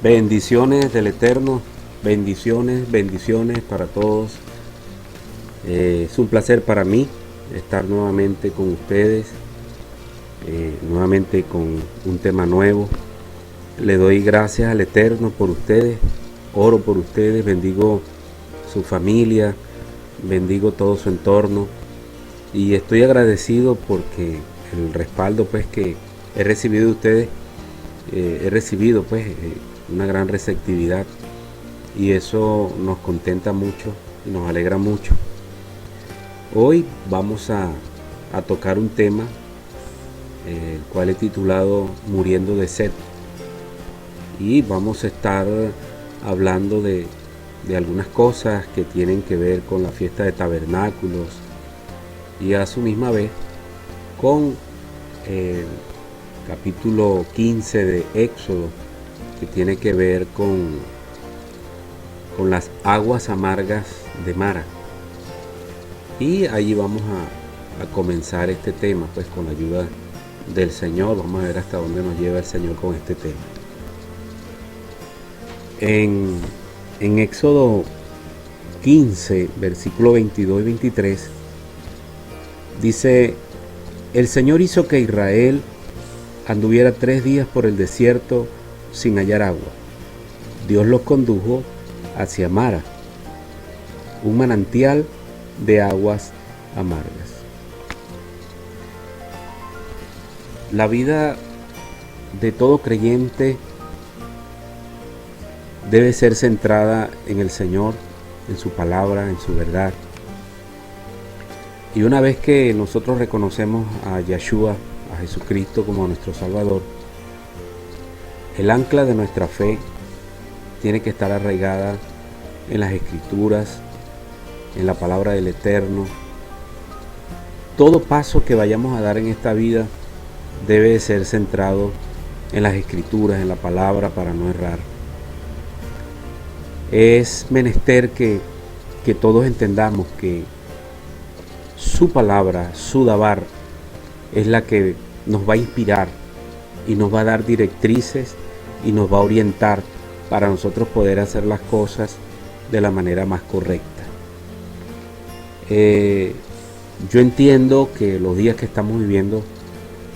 Bendiciones del Eterno, bendiciones, bendiciones para todos. Es un placer para mí estar nuevamente con ustedes, nuevamente con un tema nuevo. Le doy gracias al Eterno por ustedes, oro por ustedes, bendigo su familia, bendigo todo su entorno y estoy agradecido porque el respaldo pues que he recibido de ustedes, una gran receptividad y eso nos contenta mucho y nos alegra mucho. Hoy vamos a tocar un tema el cual he titulado Muriendo de sed, y vamos a estar hablando de algunas cosas que tienen que ver con la fiesta de tabernáculos y a su misma vez con el capítulo 15 de Éxodo, que tiene que ver con las aguas amargas de Mara. Y allí vamos a comenzar este tema, pues con la ayuda del Señor. Vamos a ver hasta dónde nos lleva el Señor con este tema. En Éxodo 15, versículo 22 y 23, dice: el Señor hizo que Israel anduviera 3 días por el desierto sin hallar agua. Dios los condujo hacia Mara, un manantial de aguas amargas. La vida de todo creyente debe ser centrada en el Señor, en su palabra, en su verdad. Y una vez que nosotros reconocemos a Yeshua, a Jesucristo como nuestro Salvador, el ancla de nuestra fe tiene que estar arraigada en las Escrituras, en la palabra del Eterno. Todo paso que vayamos a dar en esta vida debe ser centrado en las Escrituras, en la palabra, para no errar. Es menester que todos entendamos que su palabra, su dabar, es la que nos va a inspirar y nos va a dar directrices y nos va a orientar para nosotros poder hacer las cosas de la manera más correcta. Yo entiendo que los días que estamos viviendo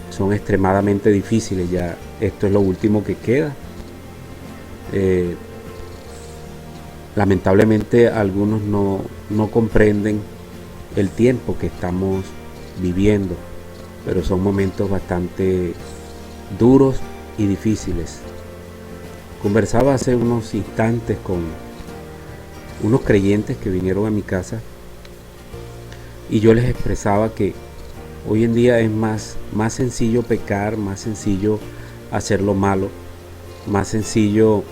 son extremadamente difíciles. Ya esto es lo último que queda. Lamentablemente algunos no comprenden el tiempo que estamos viviendo, pero son momentos bastante duros y difíciles. Conversaba hace unos instantes con unos creyentes que vinieron a mi casa y yo les expresaba que hoy en día es más sencillo pecar, más sencillo hacer lo malo, más sencillo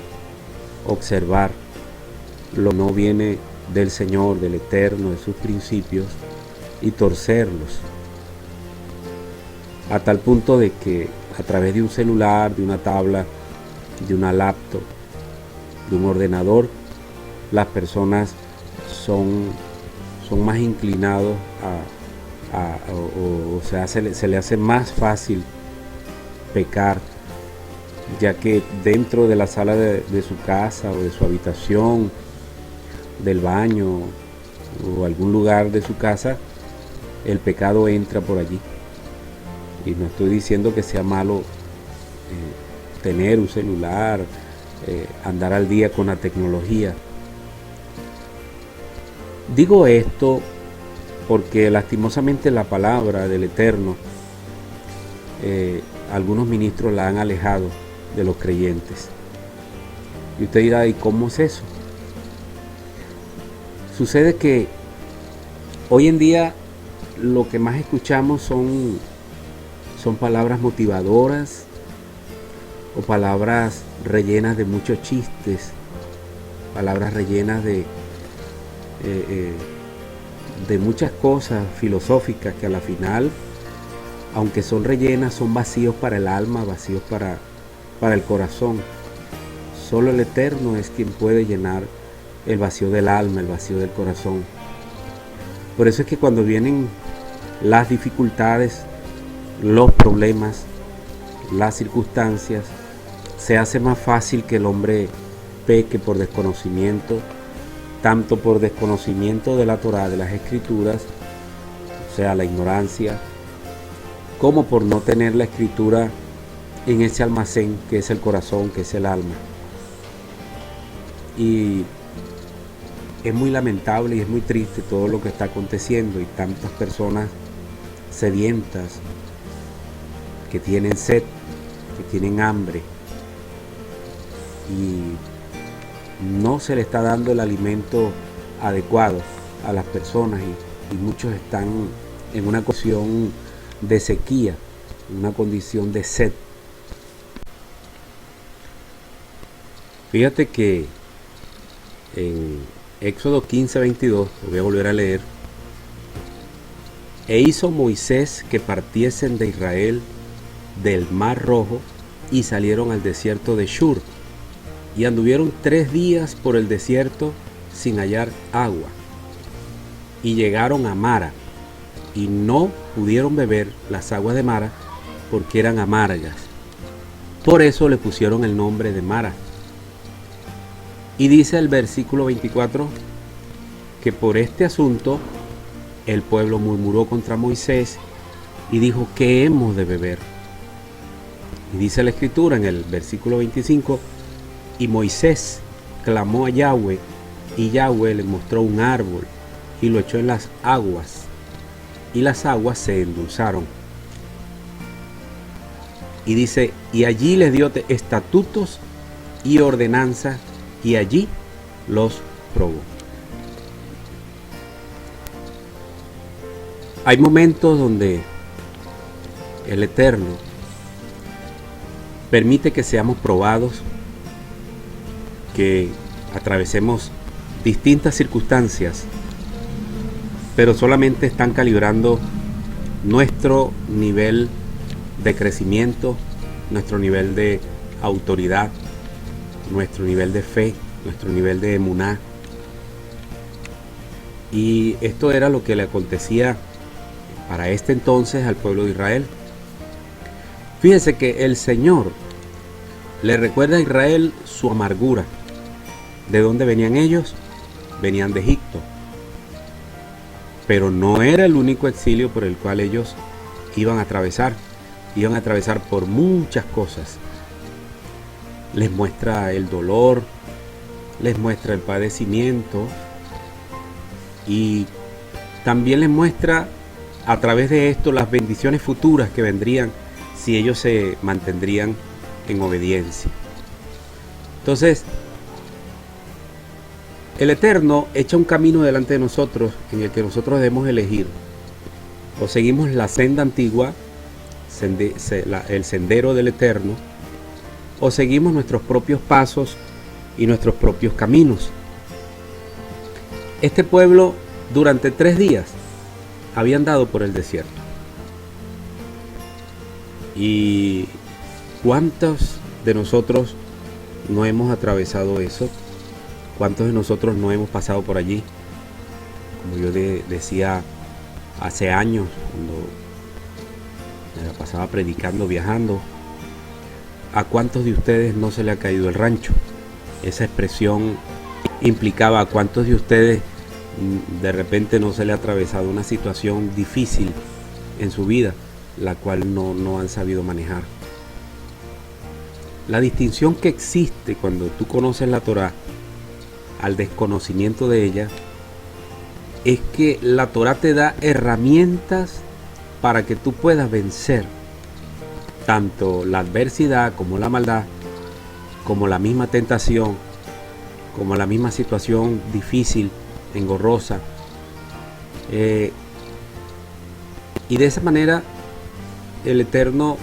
observar lo que no viene del Señor, del Eterno, de sus principios, y torcerlos, a tal punto de que a través de un celular, de una tabla, de una laptop, de un ordenador, las personas son más inclinados se le hace más fácil pecar, ya que dentro de la sala de su casa o de su habitación, del baño o algún lugar de su casa, el pecado entra por allí. Y no estoy diciendo que sea malo tener un celular, andar al día con la tecnología. Digo esto porque lastimosamente la palabra del Eterno, algunos ministros la han alejado de los creyentes. Y usted dirá: ¿y cómo es eso? Sucede que hoy en día lo que más escuchamos son palabras motivadoras o palabras rellenas de muchos chistes, palabras rellenas de muchas cosas filosóficas que a la final, aunque son rellenas, son vacíos para el alma, vacíos para el corazón. Solo el Eterno es quien puede llenar el vacío del alma, el vacío del corazón. Por eso es que cuando vienen las dificultades, los problemas, las circunstancias, se hace más fácil que el hombre peque por desconocimiento, tanto por desconocimiento de la Torá, de las Escrituras, o sea, la ignorancia, como por no tener la Escritura en ese almacén que es el corazón, que es el alma. Y es muy lamentable y es muy triste todo lo que está aconteciendo y tantas personas sedientas que tienen sed, que tienen hambre y no se le está dando el alimento adecuado a las personas y muchos están en una condición de sequía, en una condición de sed. Fíjate que en Éxodo 15:22, lo voy a volver a leer: e hizo Moisés que partiesen de Israel del Mar Rojo y salieron al desierto de Shur y anduvieron 3 días por el desierto sin hallar agua y llegaron a Mara y no pudieron beber las aguas de Mara porque eran amargas. Por eso le pusieron el nombre de Mara. Y dice el versículo 24 que por este asunto el pueblo murmuró contra Moisés y dijo: ¿qué hemos de beber? Y dice la escritura en el versículo 25: y Moisés clamó a Yahweh y Yahweh le mostró un árbol y lo echó en las aguas y las aguas se endulzaron. Y dice: y allí les dio estatutos y ordenanzas y allí los probó. Hay momentos donde el Eterno permite que seamos probados, que atravesemos distintas circunstancias, pero solamente están calibrando nuestro nivel de crecimiento, nuestro nivel de autoridad, nuestro nivel de fe, nuestro nivel de emuná. Y esto era lo que le acontecía para este entonces al pueblo de Israel. Fíjense que el Señor le recuerda a Israel su amargura. ¿De dónde venían ellos? Venían de Egipto. Pero no era el único exilio por el cual ellos iban a atravesar. Iban a atravesar por muchas cosas. Les muestra el dolor, les muestra el padecimiento y también les muestra a través de esto las bendiciones futuras que vendrían si ellos se mantendrían en obediencia. Entonces, el Eterno echa un camino delante de nosotros en el que nosotros debemos elegir: o seguimos la senda antigua, el sendero del Eterno, o seguimos nuestros propios pasos y nuestros propios caminos. Este pueblo durante 3 días había andado por el desierto. ¿Y cuántos de nosotros no hemos atravesado eso? ¿Cuántos de nosotros no hemos pasado por allí? Como yo decía hace años, cuando me la pasaba predicando, viajando, ¿a cuántos de ustedes no se le ha caído el rancho? Esa expresión implicaba a cuántos de ustedes de repente no se le ha atravesado una situación difícil en su vida, la cual no han sabido manejar. La distinción que existe cuando tú conoces la Torá al desconocimiento de ella es que la Torá te da herramientas para que tú puedas vencer tanto la adversidad como la maldad, como la misma tentación, como la misma situación difícil, engorrosa. Y de esa manera el Eterno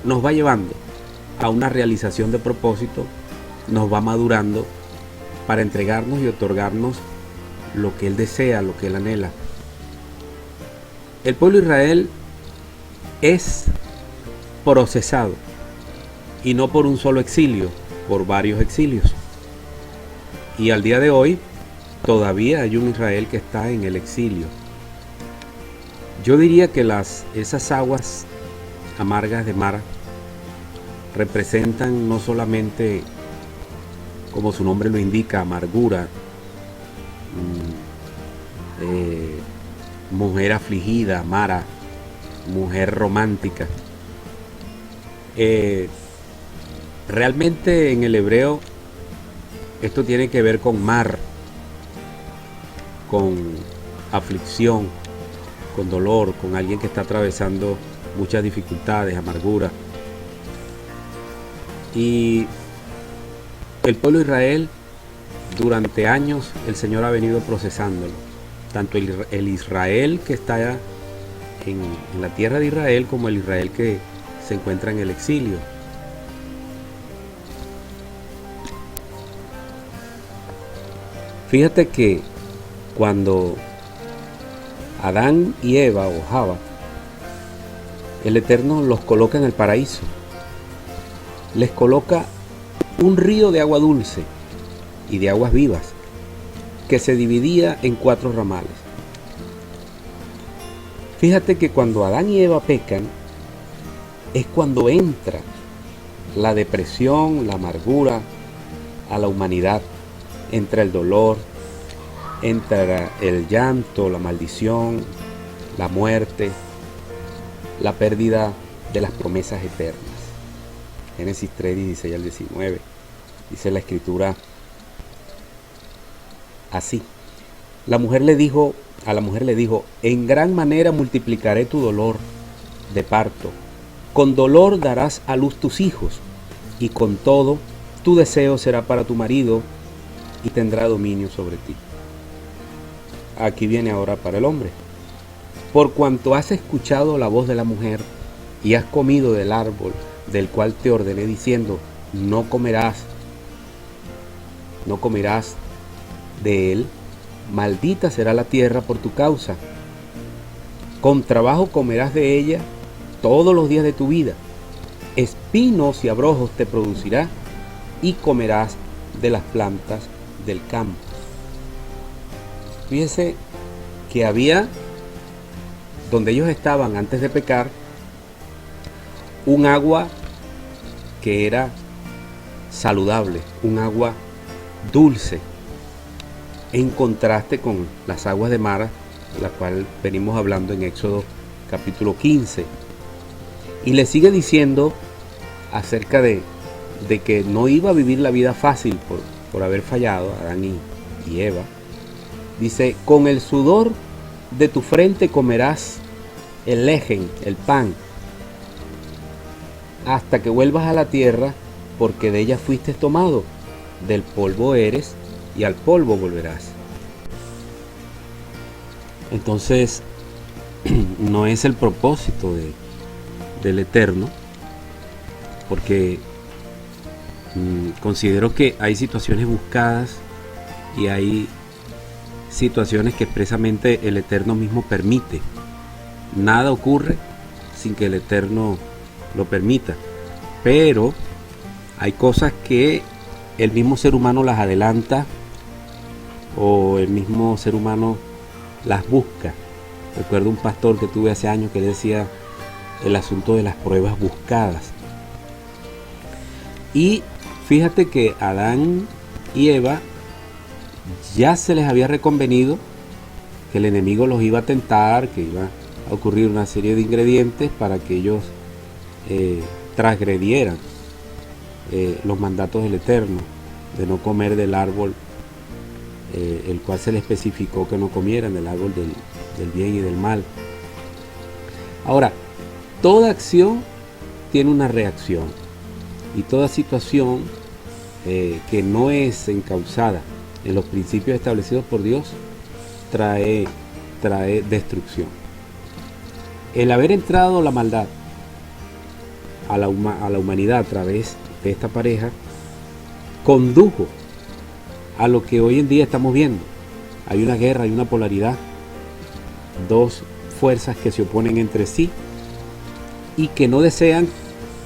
nos va llevando a una realización de propósito, nos va madurando para entregarnos y otorgarnos lo que Él desea, lo que Él anhela. El pueblo de Israel es procesado, y no por un solo exilio, por varios exilios. Y al día de hoy todavía hay un Israel que está en el exilio. Yo diría que esas aguas amargas de Mara representan no solamente, como su nombre lo indica, amargura, mujer afligida, Mara, mujer romántica. Realmente en el hebreo esto tiene que ver con mar, con aflicción, con dolor, con alguien que está atravesando muchas dificultades, amargura. Y el pueblo de Israel, durante años, el Señor ha venido procesándolo. Tanto el Israel que está en la tierra de Israel, como el Israel que se encuentra en el exilio. Fíjate que cuando Adán y Eva o Java, el Eterno los coloca en el paraíso, les coloca un río de agua dulce y de aguas vivas que se dividía en 4 ramales. Fíjate que cuando Adán y Eva pecan es cuando entra la depresión, la amargura a la humanidad. Entra el dolor, entra el llanto, la maldición, la muerte, la pérdida de las promesas eternas. Génesis 3, 16 al 19. Dice la escritura así. A la mujer le dijo, en gran manera multiplicaré tu dolor de parto. Con dolor darás a luz tus hijos, y con todo tu deseo será para tu marido, y tendrá dominio sobre ti. Aquí viene ahora para el hombre. Por cuanto has escuchado la voz de la mujer, y has comido del árbol del cual te ordené diciendo, no comerás de él, maldita será la tierra por tu causa. Con trabajo comerás de ella todos los días de tu vida. Espinos y abrojos te producirá, y comerás de las plantas del campo. Fíjense que había, donde ellos estaban antes de pecar, un agua que era saludable, un agua dulce, en contraste con las aguas de Mara, de la cual venimos hablando en Éxodo capítulo 15. Y le sigue diciendo acerca de que no iba a vivir la vida fácil por haber fallado, Adán y Eva. Dice, con el sudor de tu frente comerás el lejen, el pan, hasta que vuelvas a la tierra, porque de ella fuiste tomado, del polvo eres, y al polvo volverás. Entonces, no es el propósito del Eterno, porque considero que hay situaciones buscadas y hay situaciones que expresamente el Eterno mismo permite. Nada ocurre sin que el Eterno lo permita, pero hay cosas que el mismo ser humano las adelanta, o el mismo ser humano las busca. Recuerdo un pastor que tuve hace años que decía el asunto de las pruebas buscadas. Y fíjate que Adán y Eva ya se les había reconvenido que el enemigo los iba a tentar, que iba a ocurrir una serie de ingredientes para que ellos transgredieran los mandatos del Eterno, de no comer del árbol el cual se les especificó que no comieran, del árbol del bien y del mal. Ahora, toda acción tiene una reacción, y toda situación que no es encauzada en los principios establecidos por Dios trae destrucción. El haber entrado la maldad a la humanidad a través de esta pareja condujo a lo que hoy en día estamos viendo. Hay una guerra, hay una polaridad, dos fuerzas que se oponen entre sí y que no desean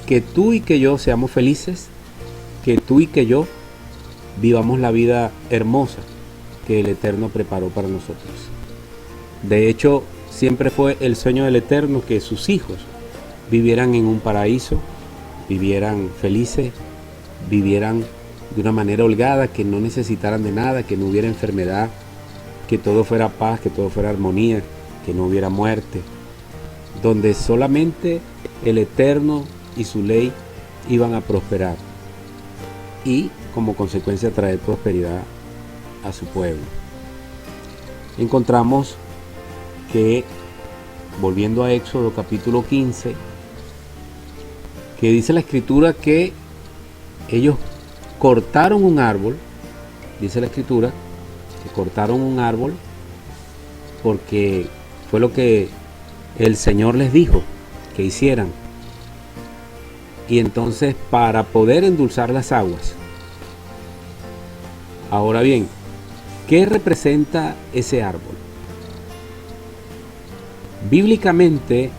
que tú y que yo seamos felices, que tú y que yo vivamos la vida hermosa que el Eterno preparó para nosotros. De hecho, siempre fue el sueño del Eterno que sus hijos vivieran en un paraíso vivieran felices, vivieran de una manera holgada, que no necesitaran de nada, que no hubiera enfermedad, que todo fuera paz, que todo fuera armonía, que no hubiera muerte, donde solamente el Eterno y su ley iban a prosperar y como consecuencia traer prosperidad a su pueblo. Encontramos que, volviendo a Éxodo capítulo 15, que dice la escritura que ellos cortaron un árbol, dice la escritura, que cortaron un árbol porque fue lo que el Señor les dijo que hicieran. Y entonces, para poder endulzar las aguas. Ahora bien, ¿qué representa ese árbol? Bíblicamente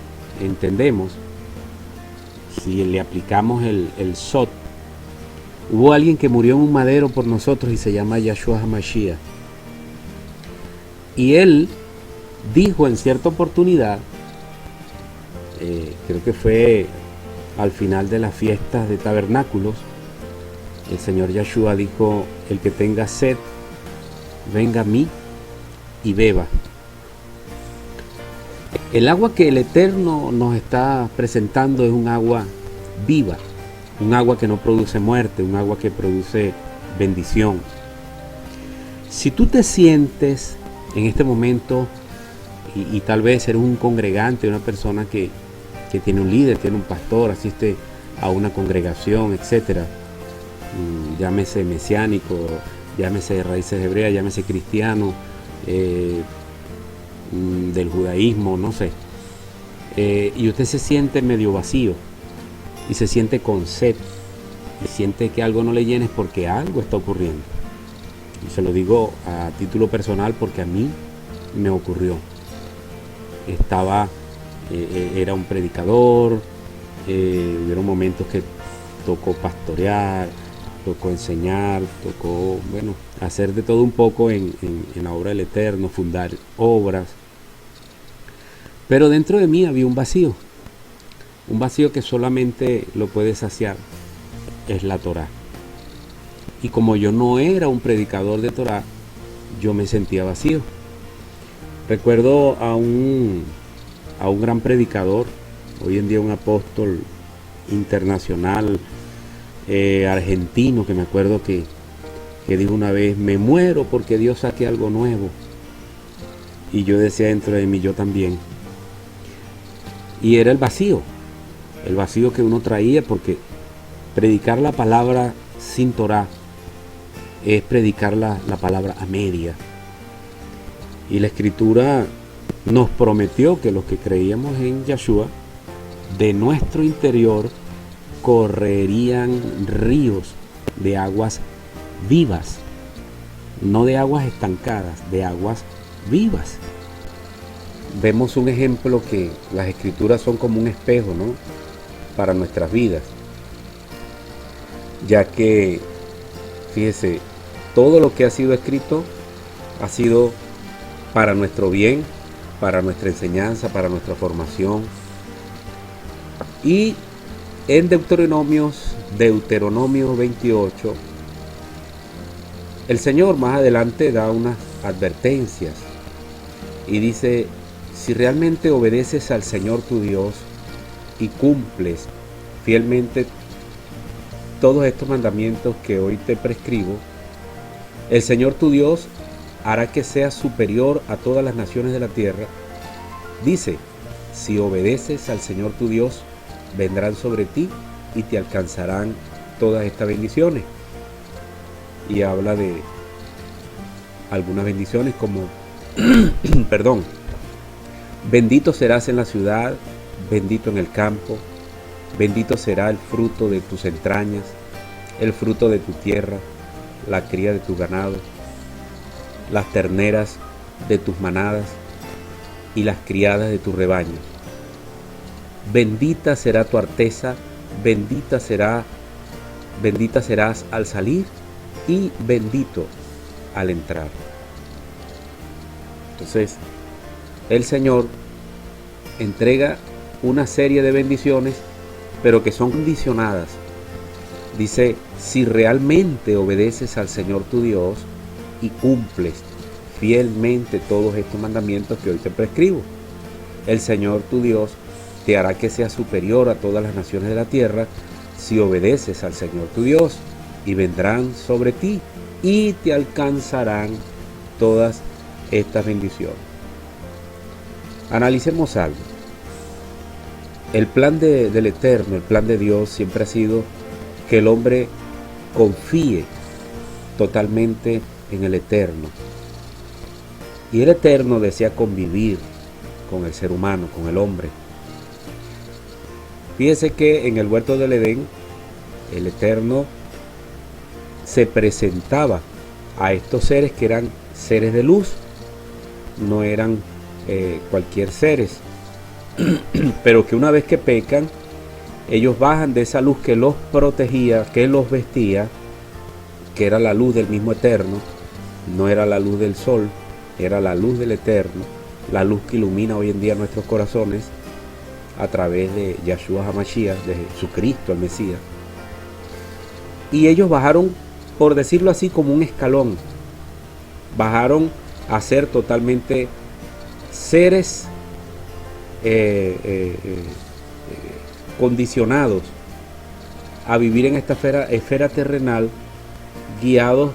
entendemos, si le aplicamos el Sot, hubo alguien que murió en un madero por nosotros y se llama Yahshua HaMashiach. Y él dijo en cierta oportunidad, creo que fue al final de las fiestas de tabernáculos, el Señor Yahshua dijo: el que tenga sed, venga a mí y beba. El agua que el Eterno nos está presentando es un agua viva, un agua que no produce muerte, un agua que produce bendición. Si tú te sientes en este momento, y tal vez eres un congregante, una persona que tiene un líder, tiene un pastor, asiste a una congregación, etcétera, llámese mesiánico, llámese raíces hebreas, llámese cristiano, del judaísmo, no sé, y usted se siente medio vacío y se siente con sed y siente que algo no le llena, es porque algo está ocurriendo. Y se lo digo a título personal porque a mí me ocurrió. Era un predicador, hubieron momentos que tocó pastorear, tocó enseñar, tocó, hacer de todo un poco en la obra del Eterno, fundar obras. Pero dentro de mí había un vacío que solamente lo puede saciar, es la Torá. Y como yo no era un predicador de Torá, yo me sentía vacío. Recuerdo a un gran predicador, hoy en día un apóstol internacional, argentino, que me acuerdo que dijo una vez: me muero porque Dios saque algo nuevo. Y yo decía dentro de mí: yo también. Y era el vacío que uno traía, porque predicar la palabra sin Torá es predicar la palabra a media. Y la escritura nos prometió que los que creíamos en Yahshua, de nuestro interior correrían ríos de aguas vivas, no de aguas estancadas, de aguas vivas. Vemos un ejemplo que las escrituras son como un espejo, ¿no?, para nuestras vidas, ya que, fíjese, todo lo que ha sido escrito ha sido para nuestro bien, para nuestra enseñanza, para nuestra formación. Y en Deuteronomio 28, el Señor más adelante da unas advertencias y dice: si realmente obedeces al Señor tu Dios y cumples fielmente todos estos mandamientos que hoy te prescribo, el Señor tu Dios hará que seas superior a todas las naciones de la tierra. Dice: si obedeces al Señor tu Dios, vendrán sobre ti y te alcanzarán todas estas bendiciones. Y habla de algunas bendiciones como bendito serás en la ciudad, bendito en el campo, bendito será el fruto de tus entrañas, el fruto de tu tierra, la cría de tu ganado, las terneras de tus manadas y las criadas de tu rebaño. Bendita será tu arteza, bendita serás al salir y bendito al entrar. Entonces, el Señor entrega una serie de bendiciones, pero que son condicionadas. Dice, si realmente obedeces al Señor tu Dios y cumples fielmente todos estos mandamientos que hoy te prescribo, el Señor tu Dios te hará que seas superior a todas las naciones de la tierra si obedeces al Señor tu Dios, y vendrán sobre ti y te alcanzarán todas estas bendiciones. Analicemos algo. El plan del Eterno, el plan de Dios siempre ha sido que el hombre confíe totalmente en el Eterno. Y el Eterno desea convivir con el ser humano, con el hombre. Fíjese que en el huerto del Edén, el Eterno se presentaba a estos seres que eran seres de luz, no eran cualquier seres, pero que una vez que pecan, ellos bajan de esa luz que los protegía, que los vestía, que era la luz del mismo Eterno, no era la luz del sol, era la luz del Eterno, la luz que ilumina hoy en día nuestros corazones a través de Yahshua HaMashiach, de Jesucristo el Mesías. Y ellos bajaron, por decirlo así, como un escalón, bajaron a ser totalmente seres condicionados a vivir en esta esfera terrenal, guiados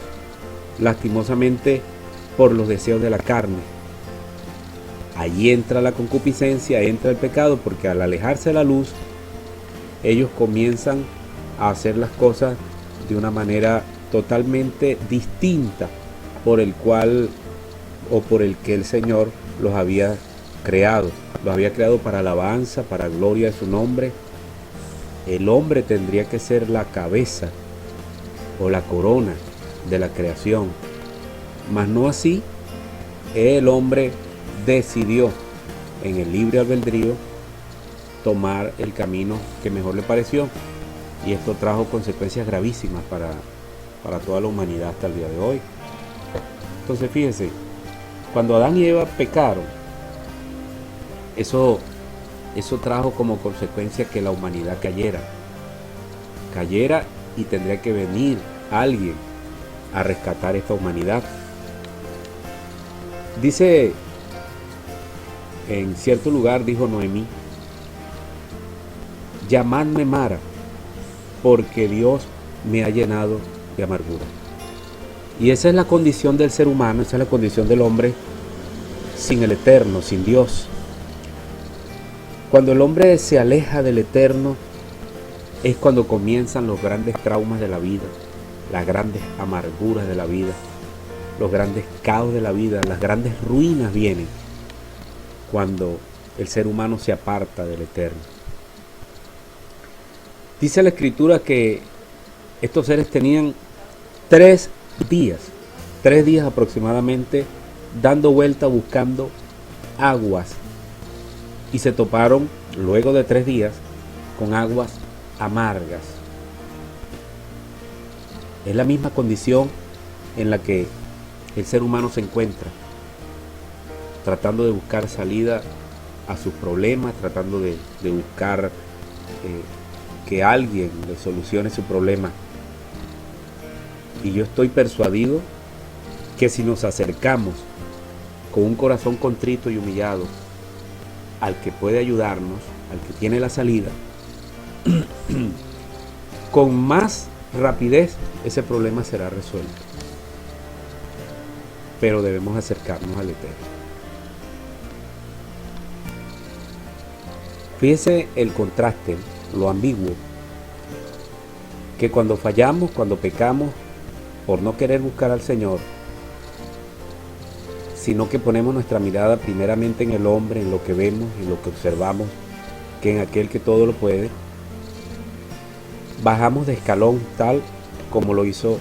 lastimosamente por los deseos de la carne. Allí entra la concupiscencia, entra el pecado, porque al alejarse de la luz, ellos comienzan a hacer las cosas de una manera totalmente distinta por el que el Señor los había creado. Los había creado para alabanza, para gloria de su nombre. El hombre tendría que ser la cabeza o la corona de la creación, mas no así. El hombre decidió en el libre albedrío tomar el camino que mejor le pareció, y esto trajo consecuencias gravísimas para toda la humanidad hasta el día de hoy. Entonces fíjense, cuando Adán y Eva pecaron, eso trajo como consecuencia que la humanidad cayera y tendría que venir alguien a rescatar esta humanidad. Dice, en cierto lugar dijo Noemí, llamadme Mara, porque Dios me ha llenado de amargura. Y esa es la condición del ser humano, esa es la condición del hombre sin el Eterno, sin Dios. Cuando el hombre se aleja del Eterno es cuando comienzan los grandes traumas de la vida, las grandes amarguras de la vida, los grandes caos de la vida, las grandes ruinas vienen cuando el ser humano se aparta del Eterno. Dice la Escritura que estos seres tenían 3 días aproximadamente, dando vuelta buscando aguas, y se toparon luego de 3 días con aguas amargas. Es la misma condición en la que el ser humano se encuentra, tratando de buscar salida a sus problemas, tratando de buscar que alguien le solucione su problema. Y yo estoy persuadido que si nos acercamos con un corazón contrito y humillado al que puede ayudarnos, al que tiene la salida, con más rapidez ese problema será resuelto. Pero debemos acercarnos al Eterno. Fíjese el contraste, lo ambiguo, que cuando fallamos, cuando pecamos, por no querer buscar al Señor, sino que ponemos nuestra mirada primeramente en el hombre, en lo que vemos, en lo que observamos, que en aquel que todo lo puede, bajamos de escalón tal como lo hizo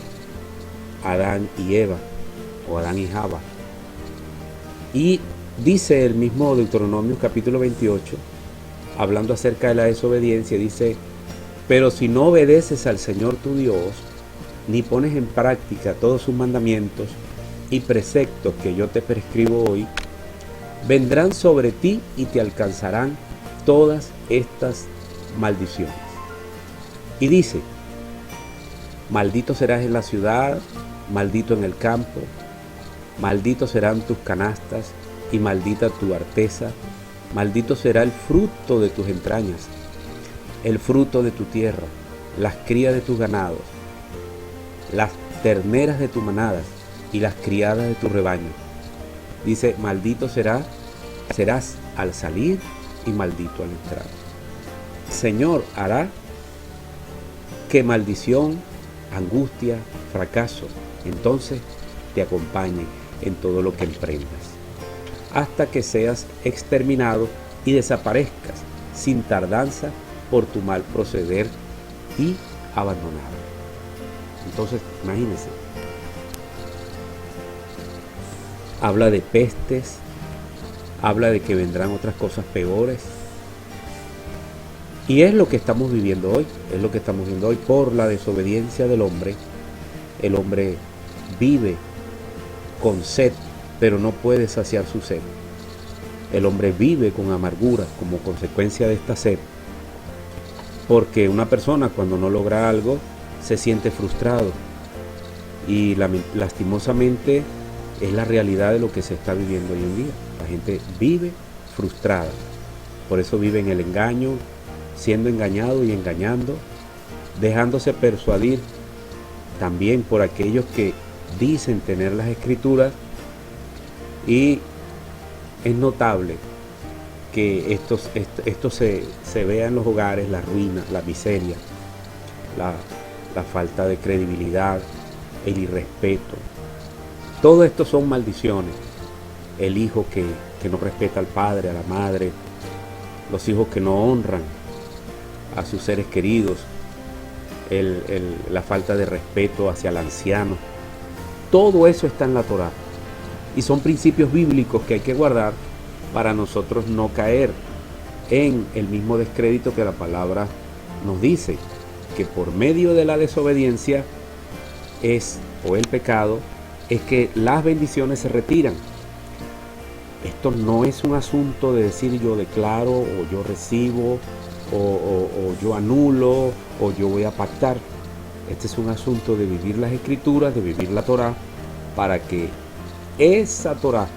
Adán y Eva, o Adán y Java. Y dice el mismo Deuteronomio capítulo 28, hablando acerca de la desobediencia, dice, pero si no obedeces al Señor tu Dios, ni pones en práctica todos sus mandamientos y preceptos que yo te prescribo hoy, vendrán sobre ti y te alcanzarán todas estas maldiciones. Y dice, maldito serás en la ciudad, maldito en el campo, malditos serán tus canastas y maldita tu arteza, maldito será el fruto de tus entrañas, el fruto de tu tierra, las crías de tus ganados, las terneras de tus manadas y las criadas de tu rebaño. Dice, maldito serás al salir y maldito al entrar. Señor hará que maldición, angustia, fracaso, entonces te acompañen en todo lo que emprendas, hasta que seas exterminado y desaparezcas sin tardanza por tu mal proceder y abandonado. Entonces, imagínense, habla de pestes, habla de que vendrán otras cosas peores. Y es lo que estamos viviendo hoy, es lo que estamos viendo hoy por la desobediencia del hombre. El hombre vive con sed, pero no puede saciar su sed. El hombre vive con amargura como consecuencia de esta sed, porque una persona cuando no logra algo se siente frustrado, y lastimosamente es la realidad de lo que se está viviendo hoy en día. La gente vive frustrada, por eso vive en el engaño, siendo engañado y engañando, dejándose persuadir también por aquellos que dicen tener las escrituras. Y es notable que esto se vea en los hogares, la ruina, la miseria, la falta de credibilidad, el irrespeto. Todo esto son maldiciones. El hijo que no respeta al padre, a la madre, los hijos que no honran a sus seres queridos, la falta de respeto hacia el anciano. Todo eso está en la Torá. Y son principios bíblicos que hay que guardar para nosotros no caer en el mismo descrédito que la palabra nos dice, que por medio de la desobediencia o el pecado, es que las bendiciones se retiran. Esto no es un asunto de decir yo declaro, o yo recibo, o yo anulo, o yo voy a pactar. Este es un asunto de vivir las escrituras, de vivir la Torá, para que esa Torá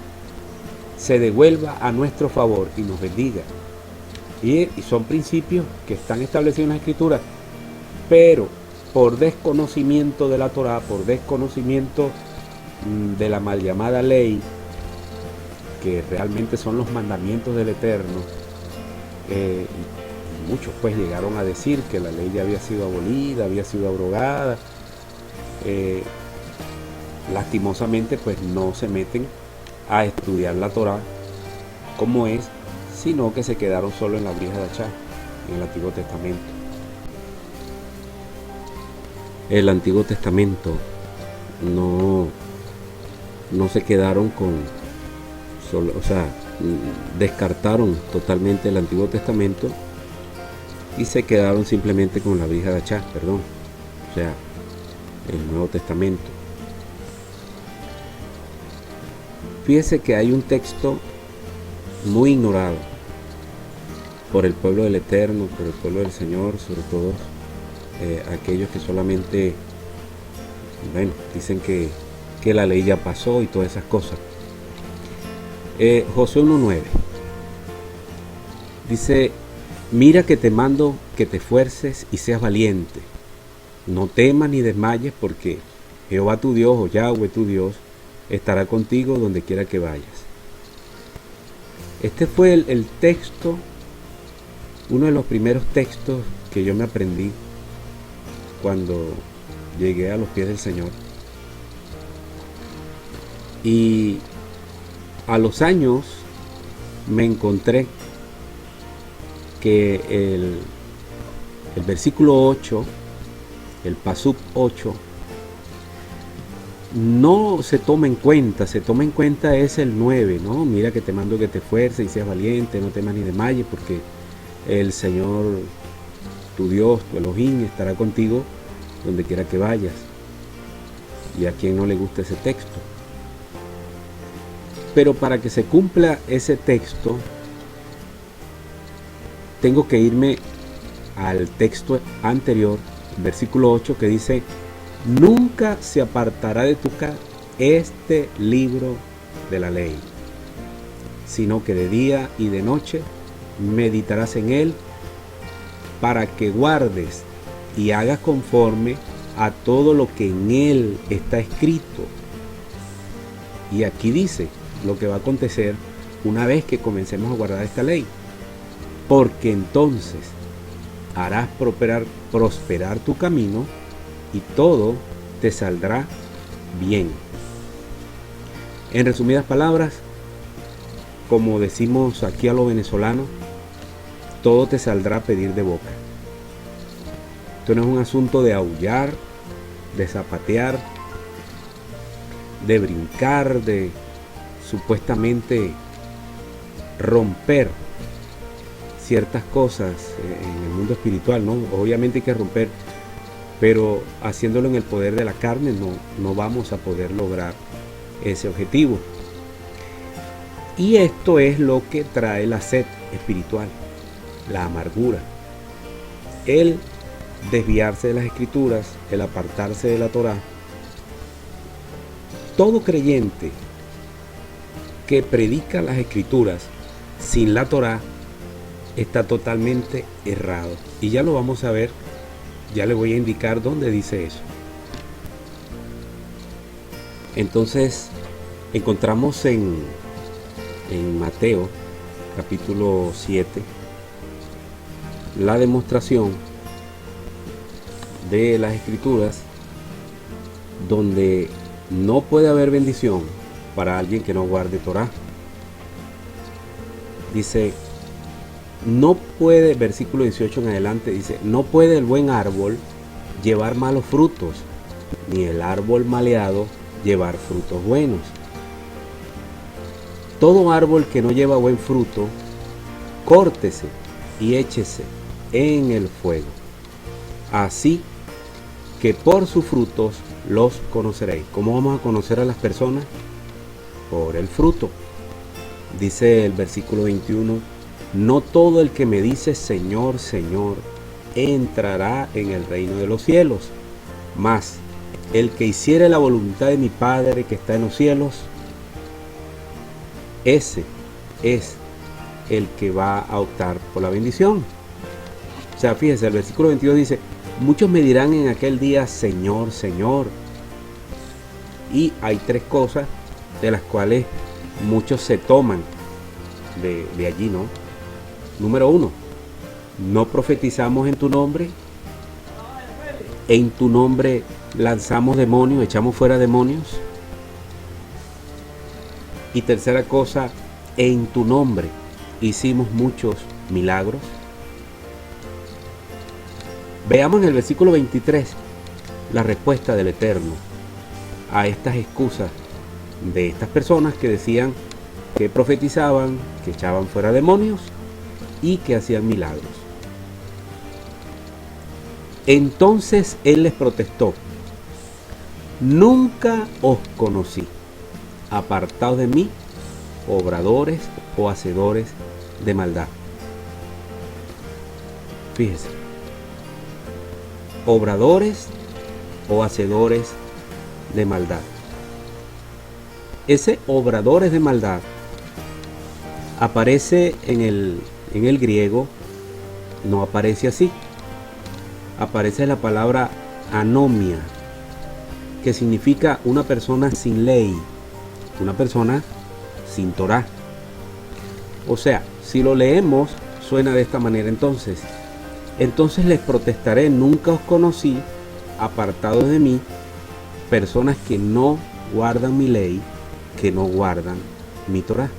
se devuelva a nuestro favor y nos bendiga. Y son principios que están establecidos en la escritura, pero por desconocimiento de la Torá, por desconocimiento de la mal llamada ley, que realmente son los mandamientos del Eterno, muchos pues llegaron a decir que la ley ya había sido abolida, había sido abrogada. Lastimosamente pues no se meten a estudiar la Torá como es, sino que se quedaron solo en la Brija de Achá, en el Antiguo Testamento. El Antiguo Testamento no se quedaron descartaron totalmente el Antiguo Testamento y se quedaron simplemente con la Brija de Achá, o sea, el Nuevo Testamento. Fíjese que hay un texto muy ignorado por el pueblo del Eterno, por el pueblo del Señor, sobre todo aquellos que solamente, dicen que la ley ya pasó y todas esas cosas. Josué 1:9 dice, mira que te mando que te esfuerces y seas valiente, no temas ni desmayes, porque Jehová tu Dios, o Yahweh tu Dios, estará contigo donde quiera que vayas. Este fue el texto, uno de los primeros textos que yo me aprendí cuando llegué a los pies del Señor. Y a los años me encontré que el versículo 8, el Pasuk 8, no se toma en cuenta, es el 9, ¿no? Mira que te mando que te esfuerces y seas valiente, no temas ni desmayes, porque el Señor, tu Dios, tu Elohim, estará contigo donde quiera que vayas. Y a quien no le gusta ese texto. Pero para que se cumpla ese texto, tengo que irme al texto anterior, versículo 8, que dice: nunca se apartará de tu boca este libro de la ley, sino que de día y de noche meditarás en él, para que guardes y hagas conforme a todo lo que en él está escrito. Y aquí dice lo que va a acontecer una vez que comencemos a guardar esta ley: porque entonces harás prosperar tu camino y todo te saldrá bien. En resumidas palabras, como decimos aquí a los venezolanos, todo te saldrá a pedir de boca. Esto no es un asunto de aullar, de zapatear, de brincar, de supuestamente romper ciertas cosas en el mundo espiritual, ¿no? Obviamente hay que romper, pero haciéndolo en el poder de la carne no vamos a poder lograr ese objetivo. Y esto es lo que trae la sed espiritual, la amargura, el desviarse de las escrituras, el apartarse de la Torá. Todo creyente que predica las escrituras sin la Torá está totalmente errado. Y ya lo vamos a ver, ya le voy a indicar dónde dice eso. Entonces, encontramos en Mateo, capítulo 7, la demostración de las escrituras, donde no puede haber bendición para alguien que no guarde Torá. Dice, no puede, versículo 18 en adelante, dice: no puede el buen árbol llevar malos frutos, ni el árbol maleado llevar frutos buenos. Todo árbol que no lleva buen fruto, córtese y échese en el fuego. Así que por sus frutos los conoceréis. ¿Cómo vamos a conocer a las personas? Por el fruto. Dice el versículo 21: no todo el que me dice Señor, Señor, entrará en el reino de los cielos, mas el que hiciere la voluntad de mi Padre que está en los cielos, ese es el que va a optar por la bendición. O sea, fíjense, el versículo 22 dice: muchos me dirán en aquel día, Señor, Señor. Y hay tres cosas de las cuales muchos se toman de allí, ¿no? Número 1, no profetizamos en tu nombre. En tu nombre lanzamos demonios, echamos fuera demonios. Y tercera cosa, en tu nombre hicimos muchos milagros. Veamos en el versículo 23 la respuesta del Eterno a estas excusas de estas personas que decían que profetizaban, que echaban fuera demonios y que hacían milagros. Entonces él les protestó: nunca os conocí, apartados de mí, obradores o hacedores de maldad. Fíjese, obradores o hacedores de maldad. Ese obradores de maldad aparece en el griego, no aparece así. Aparece la palabra anomia, que significa una persona sin ley, una persona sin Torá. O sea, si lo leemos, suena de esta manera. Entonces les protestaré: nunca os conocí, apartados de mí, personas que no guardan mi ley, que no guardan mi Torá.